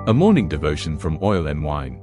A morning devotion from Oil and Wine.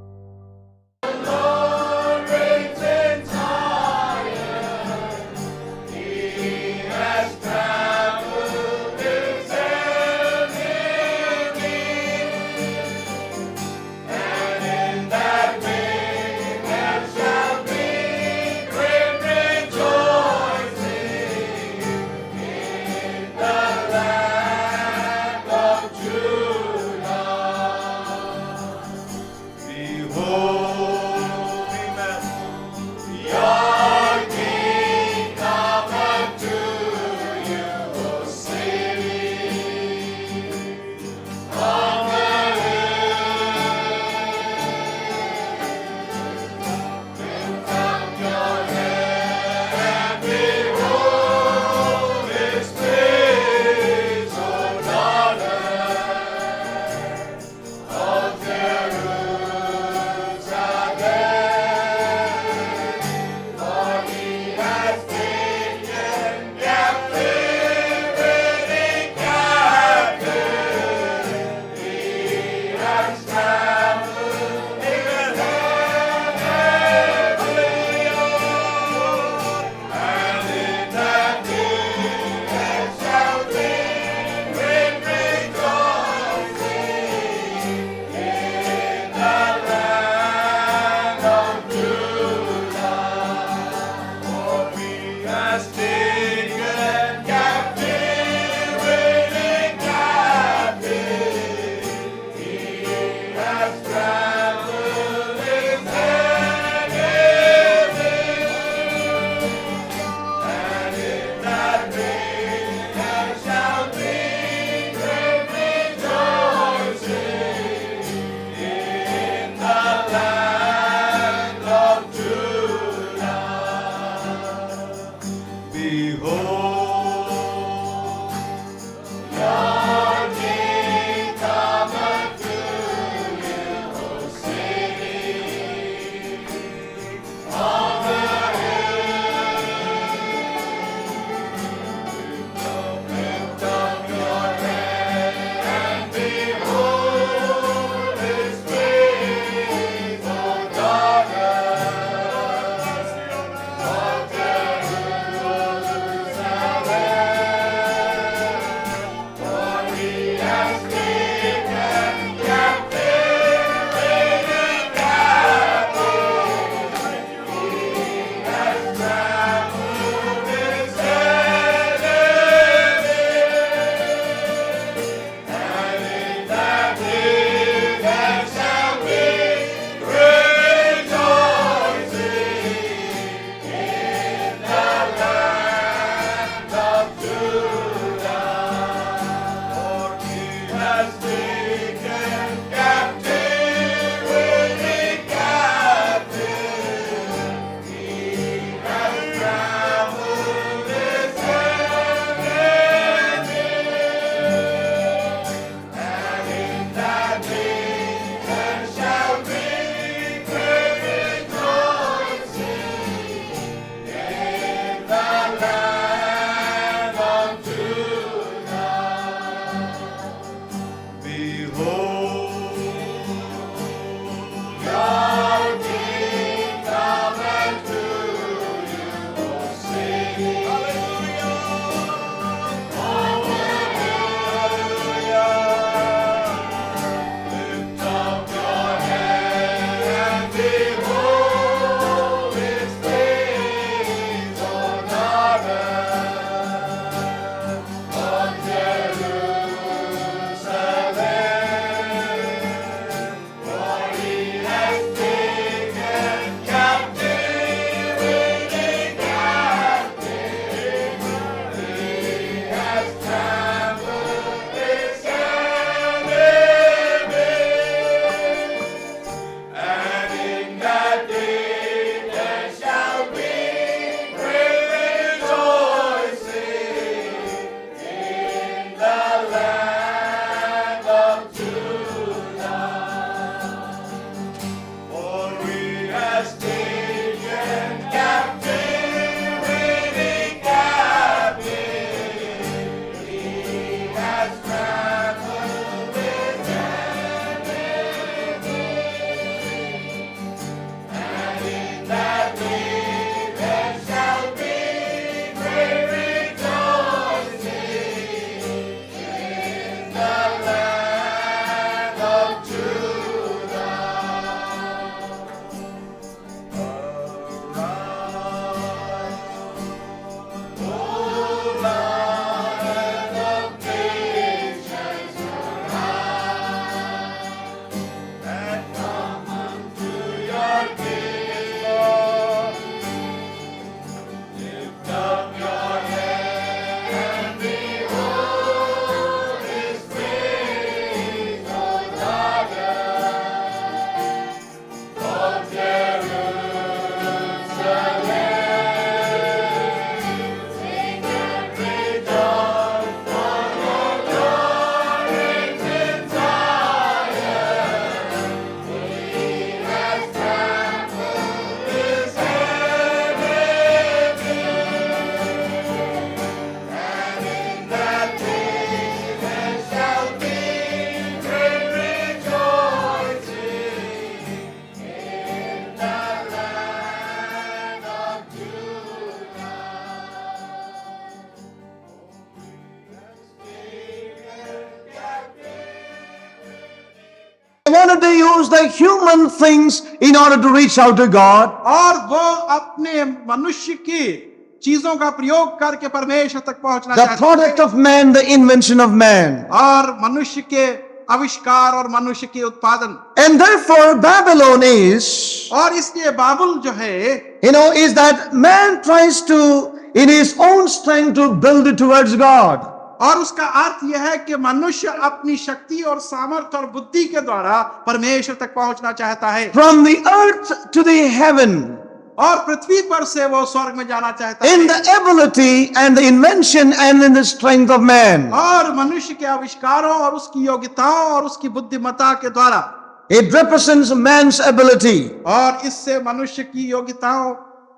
wanted to use the human things in order to reach out to God. और वो अपने मनुष्य की चीजों का प्रयोग करके परमेश्वर तक पहुंचना The चाहते product थे। of man, the invention of man. और मनुष्य के आविष्कार और मनुष्य के उत्पादन, And therefore, Babylon is, और इसलिए बाबुल जो है is that man tries to, in his own strength, to build it towards God. और उसका अर्थ यह है कि मनुष्य अपनी शक्ति और सामर्थ्य और बुद्धि के द्वारा परमेश्वर तक पहुंचना चाहता है। From the earth to the heaven, और पृथ्वी पर से वो स्वर्ग में जाना चाहता in है। the ability and the invention and in the strength of man. और मनुष्य के आविष्कारों और उसकी योग्यताओं और उसकी बुद्धिमत्ता के द्वारा, It represents man's ability. और इससे मनुष्य की योग्यताओं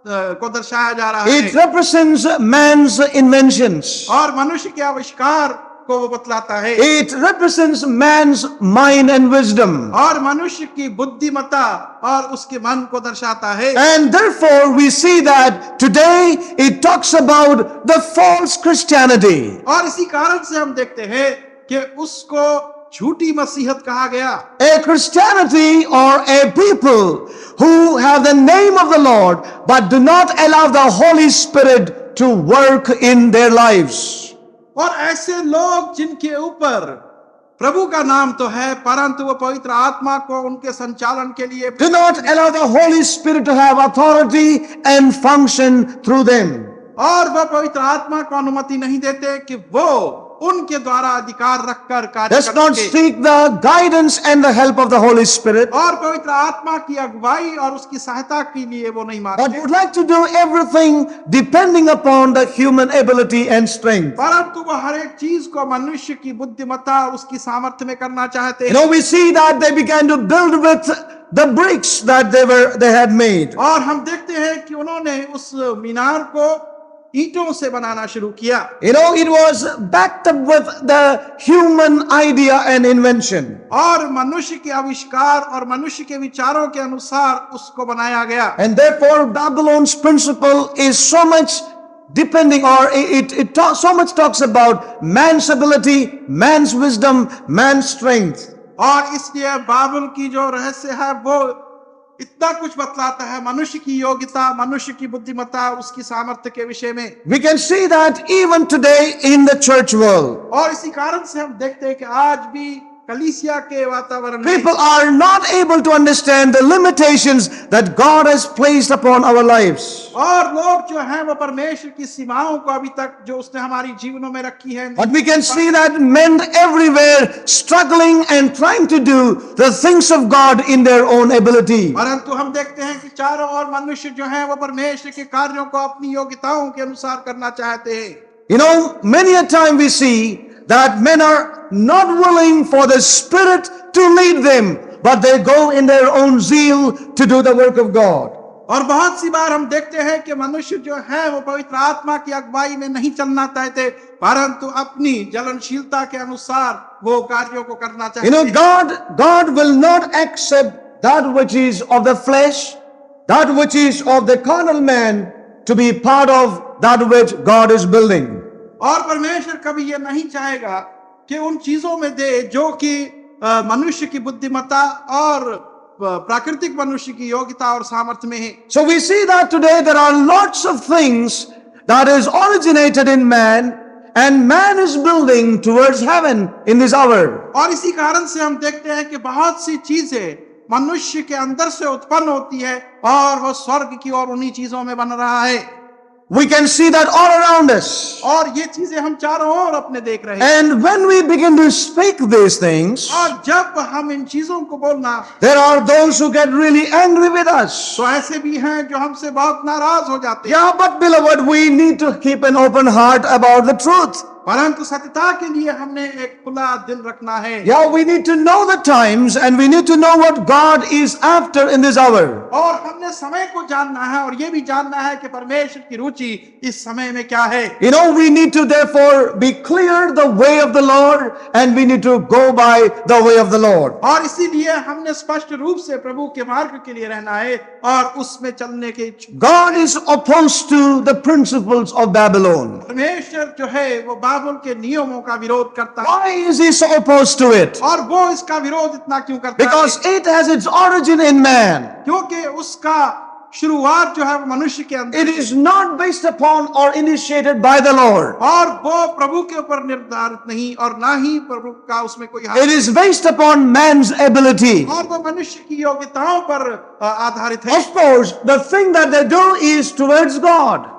को दर्शाया जा रहा It है, represents man's inventions. और मनुष्य के आविष्कार को वो बतलाता है, It represents man's mind and wisdom. और मनुष्य की बुद्धिमत्ता और उसके मन को दर्शाता है। And therefore, we see that today it talks about the false Christianity. और इसी कारण से हम देखते हैं कि उसको झूठी मसीहत कहा गया। A Christianity or a people who have the name of the Lord but do not allow the Holy Spirit to work in their lives. और ऐसे लोग जिनके ऊपर प्रभु का नाम तो है, परंतु वो पवित्र आत्मा को उनके संचालन के लिए Do not allow the Holy Spirit to have authority and function through them. और वह पवित्र आत्मा को अनुमति नहीं देते कि वो उनके द्वारा अधिकार रखकर कार्य Does not करें, seek the guidance and the help of the Holy Spirit, और पवित्र आत्मा की अगुवाई और उसकी सहायता के लिए वो नहीं but मांगते, would like to do everything depending upon the human ability and strength. परंतु वो हर एक चीज को मनुष्य की बुद्धिमत्ता और उसकी सामर्थ्य में करना चाहते हैं। We see that they began to build with the bricks that they had made. और हम देखते हैं कि उन्होंने उस मीनार को ईंटों से बनाना शुरू किया। It was backed up with the human idea and invention. और मनुष्य के आविष्कार और मनुष्य के विचारों के अनुसार उसको बनाया गया। And therefore Babylon's principle is so much depending, or so much talks about man's ability, man's wisdom, man's strength. और इसलिए बाबुल की जो रहस्य है वो इतना कुछ बतलाता है मनुष्य की योग्यता, मनुष्य की बुद्धिमत्ता, उसकी सामर्थ्य के विषय में। We can see that even today in the church world. और इसी कारण से हम देखते हैं कि आज भी कलीसिया के वातावरण में People are not able to understand the limitations that God has placed upon our lives. और लोग जो हैं वो परमेश्वर की सीमाओं को अभी तक जो उसने हमारी जीवनों में रखी है, But we can see that men everywhere struggling and trying to do the things of God in their own ability. परंतु हम देखते हैं कि चारों ओर मनुष्य जो हैं वो परमेश्वर के कार्यों को अपनी योग्यताओं के अनुसार करना चाहते हैं। Many a time we see that men are not willing for the Spirit to lead them, but they go in their own zeal to do the work of God. और बहुत सी बार हम देखते हैं कि मनुष्य जो है वो पवित्र आत्मा की अगुवाई में नहीं चलना चाहते, परंतु अपनी जलनशीलता के अनुसार वो कार्यों को करना चाहते हैं। God will not accept that which is of the flesh, that which is of the carnal man, to be part of that which God is building. और परमेश्वर कभी ये नहीं चाहेगा कि उन चीजों में दे जो कि मनुष्य की बुद्धिमत्ता और प्राकृतिक मनुष्य की योग्यता और सामर्थ्य में है। So we see that today there are lots of things that is originated in man, and man is building towards heaven in this hour. और इसी कारण से हम देखते हैं कि बहुत सी चीजें मनुष्य के अंदर से उत्पन्न होती है और वो स्वर्ग की ओर उन्हीं चीजों में बन रहा है। We can see that all around us. और ये चीजें हम चारों ओर अपने देख रहे हैं। And when we begin to speak these things, और जब हम इन चीजों को बोलना, there are those who get really angry with us. तो ऐसे भी हैं जो हमसे बहुत नाराज हो जाते हैं। Yeah, but beloved, we need to keep an open heart about the truth. परंतु सत्यता के लिए हमने एक खुला दिल रखना है। Yeah, we need to know the times, and we need to know what God is after in this hour. और हमने समय को जानना है और ये भी जानना है कि परमेश्वर की रुचि इस समय में क्या है। We need to therefore be clear the way of the Lord, and we need to go by the way of the Lord. और इसीलिए हमने स्पष्ट रूप से प्रभु के मार्ग के लिए रहना है और उसमें चलने के इच्छुक। God is opposed to the principles of Babylon. परमेश्वर जो है वो बाइबल के नियमों का विरोध करता है। Why is he so opposed to it? और वो इसका विरोध इतना क्यों करता Because है? it has its origin in man. क्योंकि उसका शुरुआत जो है वो मनुष्य के अंदर It is not based upon or initiated by the Lord. और वो प्रभु के ऊपर निर्धारित नहीं और ना ही प्रभु का उसमें कोई हाथ It is based upon man's ability. और वो मनुष्य की योग्यताओं पर आधारित है। Of course, the thing that they do is towards God.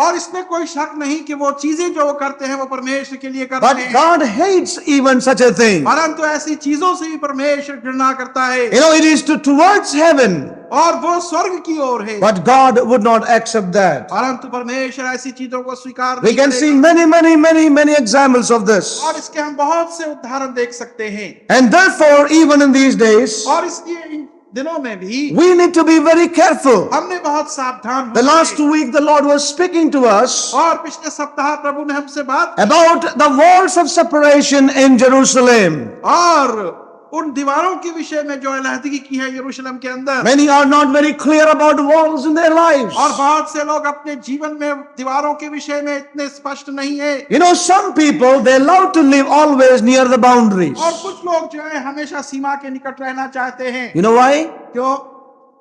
और इसमें कोई शक नहीं कि वो चीजें जो वो करते हैं वो परमेश्वर के लिए करते But हैं, God hates even such a thing. परंतु ऐसी चीजों से भी परमेश्वर घृणा करता है You know, it is towards heaven. और वो स्वर्ग की ओर है, But God would not accept that. परंतु परमेश्वर ऐसी चीजों को स्वीकार We नहीं can see करेगा। many examples of this. और इसके हम बहुत से उदाहरण देख सकते हैं। And therefore, even in these days, और इसलिए इन दिनों में भी we need to be very careful. हमने बहुत सावधान The होना last है। week, the Lord was speaking to us और पिछले सप्ताह प्रभु ने हमसे बात की about the walls of separation in Jerusalem. और उन दीवारों के विषय में जो अलहदगी की है यरूशलेम के अंदर। Many are not very clear about walls in their lives. और बहुत से लोग अपने जीवन में दीवारों के विषय में इतने स्पष्ट नहीं है। You know, some people, they love to live always near the boundaries. और कुछ लोग जो है हमेशा सीमा के निकट रहना चाहते हैं। You know why? क्यों?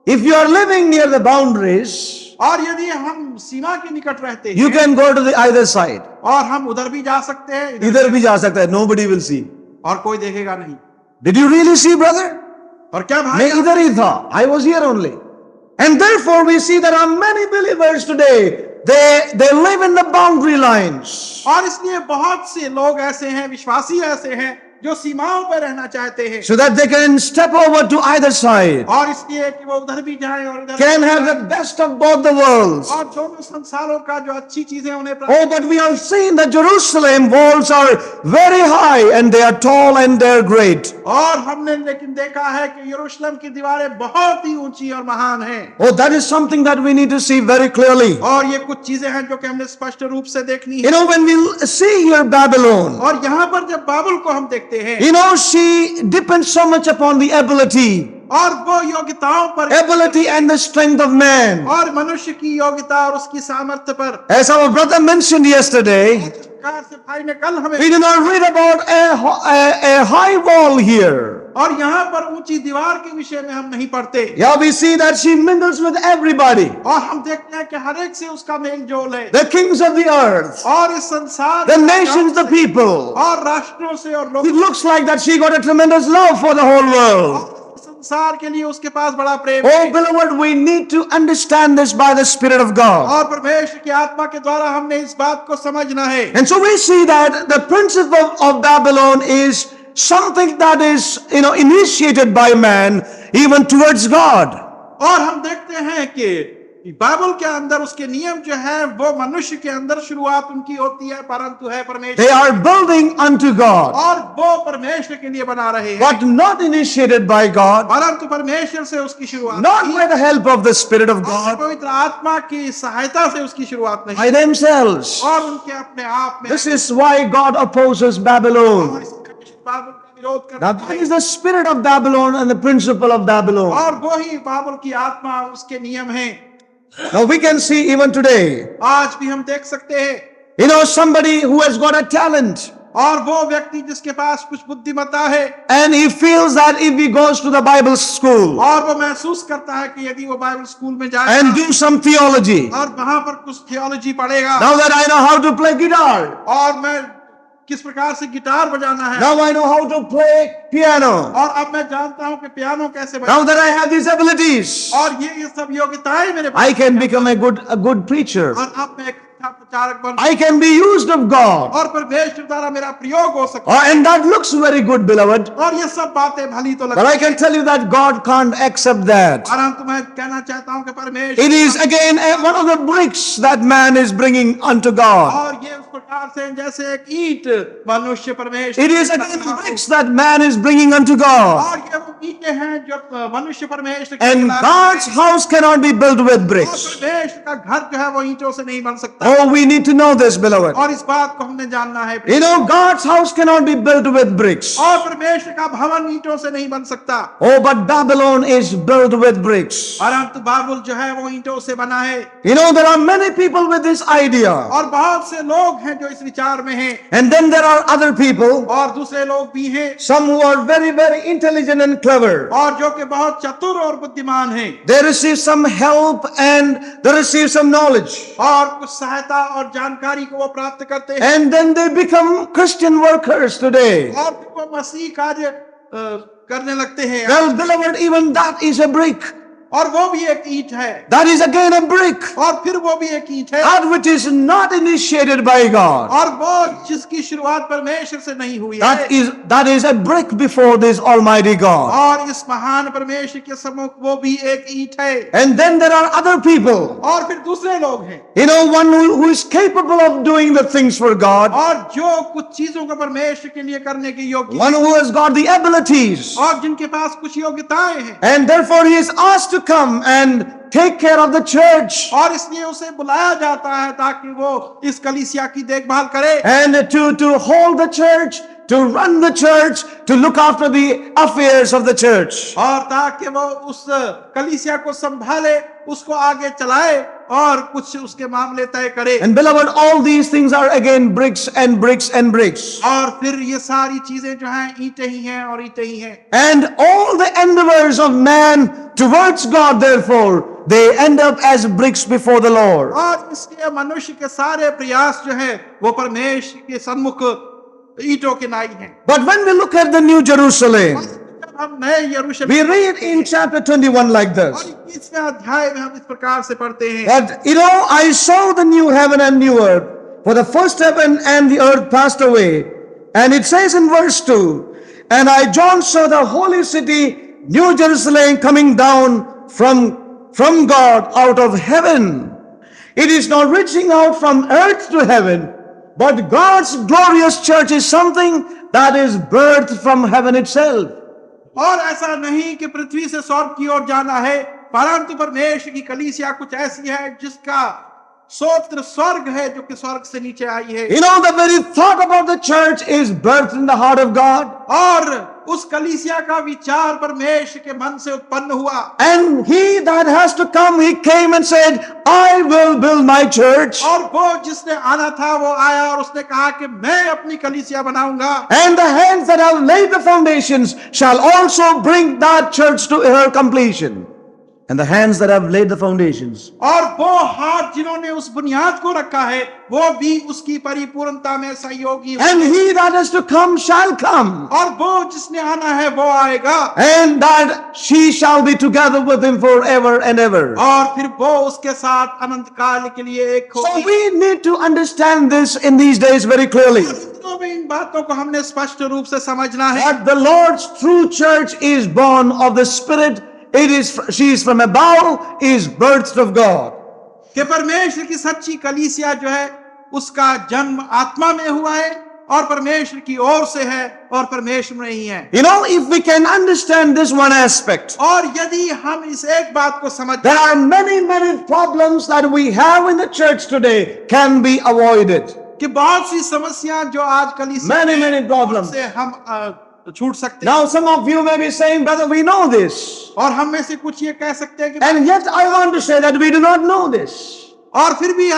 If you are living near the boundaries, और यदि हम सीमा के निकट रहते you हैं can go to the either side. और हम उधर भी जा सकते हैं, इधर भी जा सकता है, nobody will see. और कोई देखेगा नहीं। Did you really see, brother? और क्या भाई? मैं इधर ही था. I was here only. And therefore we see there are many believers today. They live in the boundary lines. और इसलिए बहुत से लोग ऐसे हैं, विश्वासी ऐसे हैं जो सीमाओं पर रहना चाहते हैं, So that they can step over to either side. और इसलिए कि वो उधर भी जाएं और उधर Can भी have the जाएं। best of both the worlds. और दोनों संसारों का जो अच्छी चीजें उन्हें प्राप्त Oh, but we have seen that Jerusalem walls are very high and they are tall and they are great. और हमने लेकिन देखा है कि यरूशलेम की दीवारें बहुत ही ऊंची और महान हैं। Oh, that is something that we need to see very clearly. और ये कुछ चीजें हैं जो कि हमने स्पष्ट रूप से देखनी You है। know, when we see here Babylon, और यहाँ पर जब बाबुल को हम देखते हैं, you know, she depends so much upon the ability और वो योग्यताओं पर, and the strength of man. और मनुष्य की योग्यता और उसकी सामर्थ्य पर। As our brother mentioned yesterday, प्रकार से भाई ने कल हमें, we do not read about a high wall here. और यहाँ पर ऊंची दीवार के विषय में हम नहीं पढ़ते। Yeah, we see that she mingles with everybody. और हम देखते हैं कि हर एक से उसका मेल जोल है, The kings of the earth, और इस संसार the nations, the people. और राष्ट्रों से और It लोगों looks like that she got a tremendous love for the whole world. संसार के लिए उसके पास बड़ा प्रेम Oh, है। beloved, we need to understand this by the Spirit of God. और परमेश्वर की आत्मा के द्वारा हमने इस बात को समझना है। And so we see that the principle of Babylon is something that is, initiated by man even towards God. और हम देखते हैं कि बाइबल के अंदर उसके नियम जो है वो मनुष्य के अंदर शुरुआत उनकी होती है, परंतु है परमेश्वर, They are building unto God, और वो परमेश्वर के लिए बना रहे हैं, but not initiated by God, परंतु परमेश्वर से उसकी शुरुआत not नहीं, by the help of the Spirit of और God, पवित्र आत्मा की सहायता से उसकी शुरुआत by नहीं, themselves. और उनके अपने आप में। This is why God opposes Babylon. और इस बाइबल का विरोध करता Now that है। is the spirit of Babylon and the principle of Babylon. और वो ही बाइबल की आत्मा और उसके नियम हैं। Now we can see even today, आज भी हम देख सकते हैं, somebody who has got a talent और वो व्यक्ति जिसके पास कुछ बुद्धिमत्ता है, and he feels that if he goes to the Bible school और वो महसूस करता है कि यदि वो बाइबल स्कूल में जाएगा and do some theology, और वहां पर कुछ थियोलॉजी पढ़ेगा, now that I know how to play guitar, और मैं किस प्रकार से गिटार बजाना है, now I know how to play piano, और अब मैं जानता हूं कि पियानो कैसे now बजाना, that I have these abilities, और ये सब योग्यताएं मेरे पास I can become a good preacher. और अब मैं एक अच्छा प्रचारक बन, I can be used of God. और परमेश्वर द्वारा मेरा प्रयोग हो सकता है। And that looks very good, beloved. और ये सब बातें भली तो But I लगती can हैं, tell you that God can't accept that. परंतु मैं कहना चाहता हूं कि परमेश्वर, It is again one of the bricks that man is bringing unto God. और ये उस प्रकार से जैसे एक ईंट मनुष्य परमेश्वर, It is again bricks that man is bringing unto God. और ये वो ईंट ईंटें हैं जो मनुष्य परमेश्वर के And खिलाफ God's हैं। house cannot be built with और bricks. परमेश्वर का घर जो है वो ईंटों से नहीं बन सकता। Oh, we need to know this, beloved. और इस बात को हमने जानना है। You know, God's house cannot be built with bricks. और परमेश्वर का भवन ईंटों से नहीं बन सकता। Oh, but Babylon is built with bricks. परंतु बाबुल जो है वो ईंटों से बना है। You know, there are many people with this idea. और बहुत से लोग हैं जो इस विचार में हैं। And then there are other people, और दूसरे लोग भी हैं। some who are very, very intelligent and clever. और जो कि बहुत चतुर और बुद्धिमान हैं। They receive some help and they receive some knowledge. और कुछ सहायता और जानकारी को वो प्राप्त करते हैं। And then they become Christian workers today. और फिर वो मसीह कार्य करने लगते हैं। Well, beloved, even that is a brick. और वो भी एक ईंट है। That is again a brick. और फिर वो भी एक ईंट है। That which is not initiated by God. और वो जिसकी शुरुआत परमेश्वर से नहीं हुई है। That is a brick before this Almighty God. और इस महान परमेश्वर के सम्मुख वो भी एक ईंट है। And then there are other people. और फिर दूसरे लोग हैं। You know, one who is capable of doing the things for God. और जो कुछ चीजों को परमेश्वर के लिए करने के योग्य। One who has got the abilities. और जिनके पास कुछ योग्यताएं हैं। And therefore he is asked to come and take care of the church. और इसलिए उसे बुलाया जाता है ताकि वो इस कलीसिया की देखभाल करे। And to hold the church, to run the church, to look after the affairs of the church. और ताकि वो उस कलीसिया को संभाले, उसको आगे चलाए और कुछ उसके मामले तय करे। And beloved, all these things are again bricks and bricks and bricks. और फिर ये सारी चीजें जो हैं ईंटें ही हैं और ईंटें ही हैं। And all the endeavors of man towards God, therefore, they end up as bricks before the Lord. और इसलिए मनुष्य के सारे प्रयास जो है वो परमेश्वर के सम्मुख ईंटों के नाई हैं। But when we look at the New Jerusalem, जब हम नए यरूशलेम we read in chapter 21 like और this. 21वें अध्याय में हम इस प्रकार से पढ़ते हैं। That, you know, I saw the new heaven and new earth, for the first heaven and the earth passed away. And it says in verse 2, and I, John, saw the holy city, New Jerusalem, coming down from God out of heaven. It is not reaching out from earth to heaven, but God's glorious church is something that is birthed from heaven itself. और ऐसा नहीं कि पृथ्वी से स्वर्ग की ओर जाना है, परंतु परमेश्वर की कलीसिया कुछ ऐसी है जिसका सोत्र स्वर्ग है, जो कि स्वर्ग से नीचे आई है। You know, the very thought about the church is birthed in the heart of God. और उस कलीसिया का विचार परमेश्वर के मन से उत्पन्न हुआ। And he that has to come, he came and said, I will build my church. और वो जिसने आना था वो आया और उसने कहा कि मैं अपनी कलीसिया बनाऊंगा। And the hands that have laid the foundations shall also bring that church to her completion. And the hands that have laid the foundations. और वो हाथ जिन्होंने उस बुनियाद को रखा है वो भी उसकी परिपूर्णता में सहयोगी And होंगे। he that is to come shall come. और वो जिसने आना है वो आएगा। And that she shall be together with him forever and ever. और फिर वो उसके साथ अनंत काल के लिए एक So होगी। we need to understand this in these days very clearly. तो भी इन बातों को हमने स्पष्ट रूप से समझना है। That the Lord's true church is born of the Spirit. She is from above, is birthed of God. कि परमेश्वर की सच्ची कलीसिया जो है उसका जन्म आत्मा में हुआ है और परमेश्वर की ओर से है और परमेश्वर में ही है। You know, if we can understand this one aspect, और यदि हम इस एक बात को समझ there are many problems that we have in the church today can be avoided. कि बहुत सी समस्याएं जो आज कलीसिया Many problems. से हम छूट सकते हैं। Now some of you may be saying, brother, we know this. और हम में से कुछ ये कह सकते हैं कि And yet I want to say that we do not know this. और फिर भी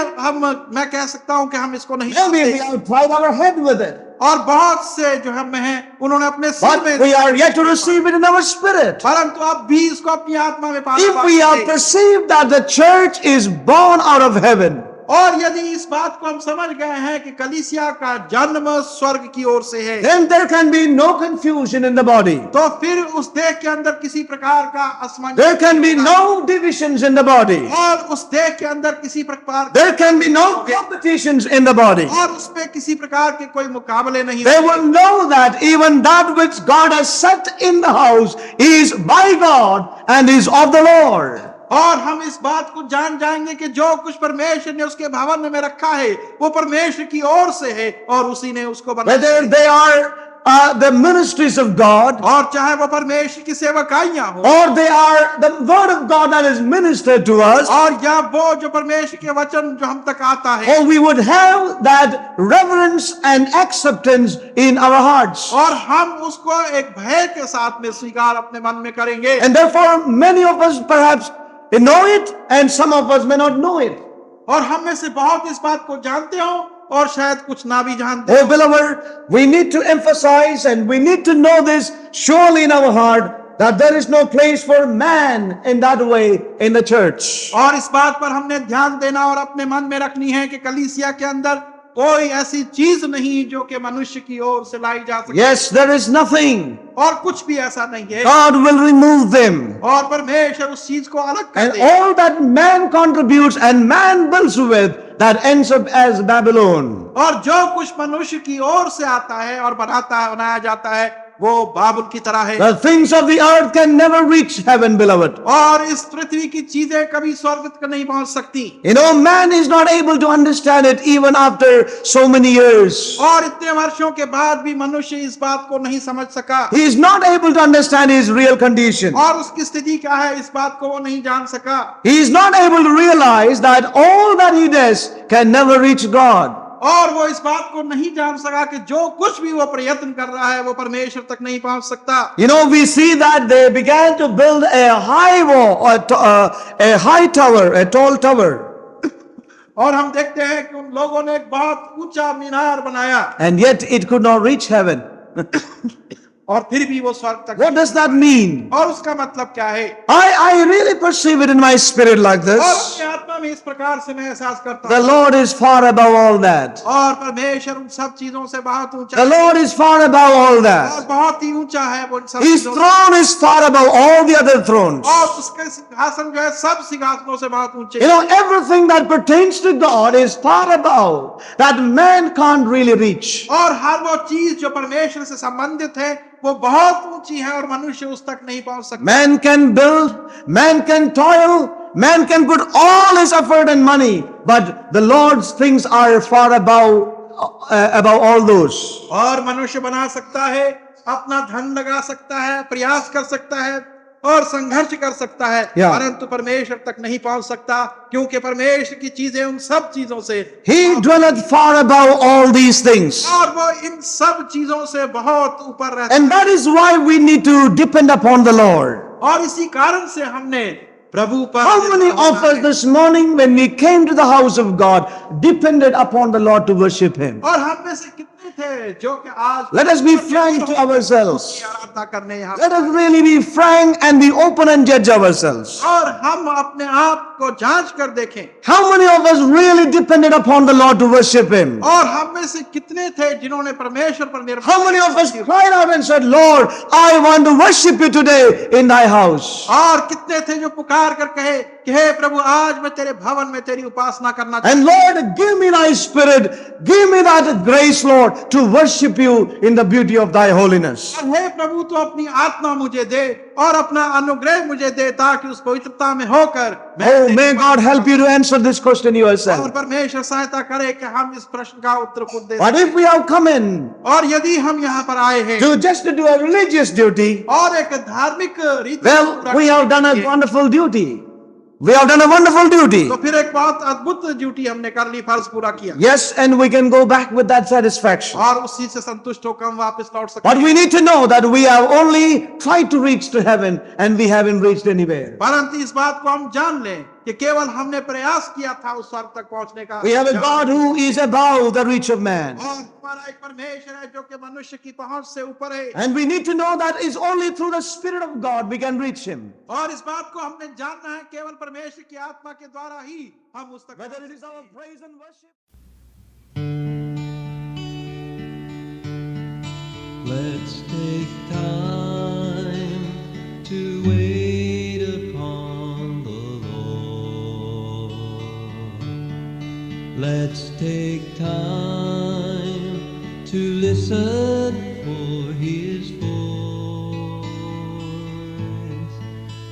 मैं कह सकता हूं कि हम इसको नहीं Maybe we जानते। have tried our head with it. और बहुत से जो हम में हैं उन्होंने अपने सिर But में, we are yet to receive it in our spirit. परंतु अब भी इसको अपनी आत्मा में पाना If we बाकी have है। perceived that the church is born out of heaven, और यदि इस बात को हम समझ गए हैं कि कलीसिया का जन्म स्वर्ग की ओर से है, then there can be no confusion in the body. तो फिर उस देह के अंदर किसी प्रकार का असमंजस, There can be no divisions in the body. और उस देह के अंदर किसी प्रकार There can be no competitions in the body. और उसमें किसी प्रकार के कोई मुकाबले नहीं They होते। will know that even that which God has set in the house is by God and is of the Lord. और हम इस बात को जान जाएंगे कि जो कुछ परमेश्वर ने उसके भवन में रखा है वो परमेश्वर की ओर से है और उसी ने उसको बनाया Whether है। they are the ministries of God, और चाहे वो परमेश्वर की सेवकाइयां हो, or they are the word of God that is ministered to us, और या वो जो परमेश्वर के वचन जो हम तक आता है, or we would have that reverence and acceptance in our hearts. और हम उसको एक भय के साथ में स्वीकार अपने मन में करेंगे। And therefore, many of us perhaps know it, and some of us may not know it. और हम में से बहुत इस बात को जानते हो और शायद कुछ ना भी जानते Oh, हो। beloved, we need to emphasize and we need to know this surely in our heart that there is no place for man in that way in the church. और इस बात पर हमने ध्यान देना और अपने मन में रखनी है कि कलीसिया के अंदर कोई ऐसी चीज नहीं जो कि मनुष्य की ओर से लाई जा सके। Yes, there is nothing. और कुछ भी ऐसा नहीं है। God will remove them. और परमेश्वर उस चीज को अलग कर And they. all that man contributes and man builds with, that ends up as Babylon. और जो कुछ मनुष्य की ओर से आता है और बनाया जाता है वो बाबुल की तरह है। The things of the earth can never reach heaven, beloved. और इस पृथ्वी की चीजें कभी स्वर्ग तक नहीं पहुंच सकती। You know, man is not able to understand it even after so many years. और इतने वर्षों के बाद भी मनुष्य इस बात को नहीं समझ सका। He is not able to understand his real condition. और उसकी स्थिति क्या है इस बात को वो नहीं जान सका। He is not able to realize that all that he does can never reach God. और वो इस बात को नहीं जान सका कि जो कुछ भी वो प्रयत्न कर रहा है वो परमेश्वर तक नहीं पहुंच सकता। You know, we see that they began to build a high wall, a high tower, a tall tower. और हम देखते हैं कि उन लोगों ने एक बहुत ऊंचा मीनार बनाया And yet it could not reach heaven. और फिर भी वो स्वर्ग तक। What does that mean? और उसका मतलब क्या है? I really perceive it in my spirit like और this. अपनी आत्मा में इस प्रकार से मैं एहसास करता The हूँ। Lord is far above all that. और परमेश्वर उन सब चीजों से बहुत ऊंचा The है। Lord is far above all और that. बहुत ही ऊंचा है वो उन सब His चीजों से। throne is far above all the other thrones. और उसके सिंहासन जो है सब सिंहासनों से बहुत ऊंचे You know, everything that pertains to God is far above that man can't really reach. और हर वो चीज जो परमेश्वर से संबंधित है वो बहुत ऊंची है और मनुष्य उस तक नहीं पहुंच सकता। Man can build, man can toil, man can put all his effort and money, but the Lord's things are far above all those. और मनुष्य बना सकता है, अपना धन लगा सकता है, प्रयास कर सकता है और संघर्ष कर सकता है, Yeah. परंतु परमेश्वर तक नहीं पहुंच सकता क्योंकि परमेश्वर की चीजें उन सब चीजों से He dwelleth far above all these things. और वो इन सब चीजों से बहुत ऊपर रहता And that is why we need to depend upon the Lord. है। और इसी कारण से हमने प्रभु पर How many of us this morning when we came to the house of God depended upon the Lord to worship Him? और हम में से कितने थे जो कि आज Let us be frank to ourselves. की आराधना करने यहाँ Let us really be frank and be open and judge ourselves. और हम अपने आप को जांच कर देखें How many of us really depended upon the Lord to worship Him? और हम में से कितने थे जिन्होंने परमेश्वर पर निर्भर How many of us cried out and said, Lord, I want to worship you today in thy house? और कितने थे जो पुकार कर कहे कि हे प्रभु आज मैं तेरे भवन में तेरी उपासना करना And Lord, give me thy spirit, give me that grace, Lord, to worship you in the beauty of thy holiness. और हे प्रभु तू अपनी आत्मा मुझे दे और अपना अनुग्रह मुझे दे ताकि उस पवित्रता में होकर Oh, may God help you to answer this question और yourself. परमेश्वर सहायता करे कि हम इस प्रश्न का उत्तर खुद दे But if we have come in और यदि हम यहाँ पर आए हैं to just to do a religious duty, और एक धार्मिक रीति well, we have done a wonderful duty. We have done a wonderful duty. तो फिर एक बहुत अद्भुत ड्यूटी हमने कर ली, फर्ज पूरा किया Yes, and we can go back with that satisfaction. और उस चीज से संतुष्ट होकर हम वापस लौट सकते But हैं। we need to know that we have only tried to reach to heaven and we haven't reached anywhere. परंतु इस बात को हम जान लें कि केवल हमने प्रयास किया था उस स्वर्ग तक पहुंचने का। We have a God who is above the reach of man. और हमारा एक परमेश्वर है जो कि मनुष्य की पहुंच से ऊपर है And we need to know that it's only through the Spirit of God we can reach Him. और इस बात को हमने जानना है केवल परमेश्वर की आत्मा के द्वारा ही हम उस तक Whether it is our praise and worship. Let's take time to wait upon the Lord. Let's take time to listen for His voice.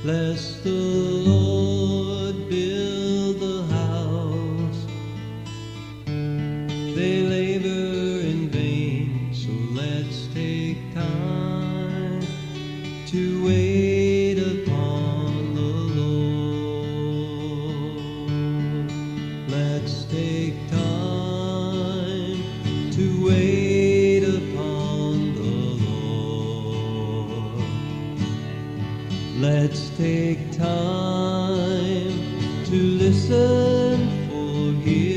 Lest the Lord build the house, they labor in vain. So let's take to wait upon the Lord. Let's take time to wait upon the Lord. Let's take time to listen for His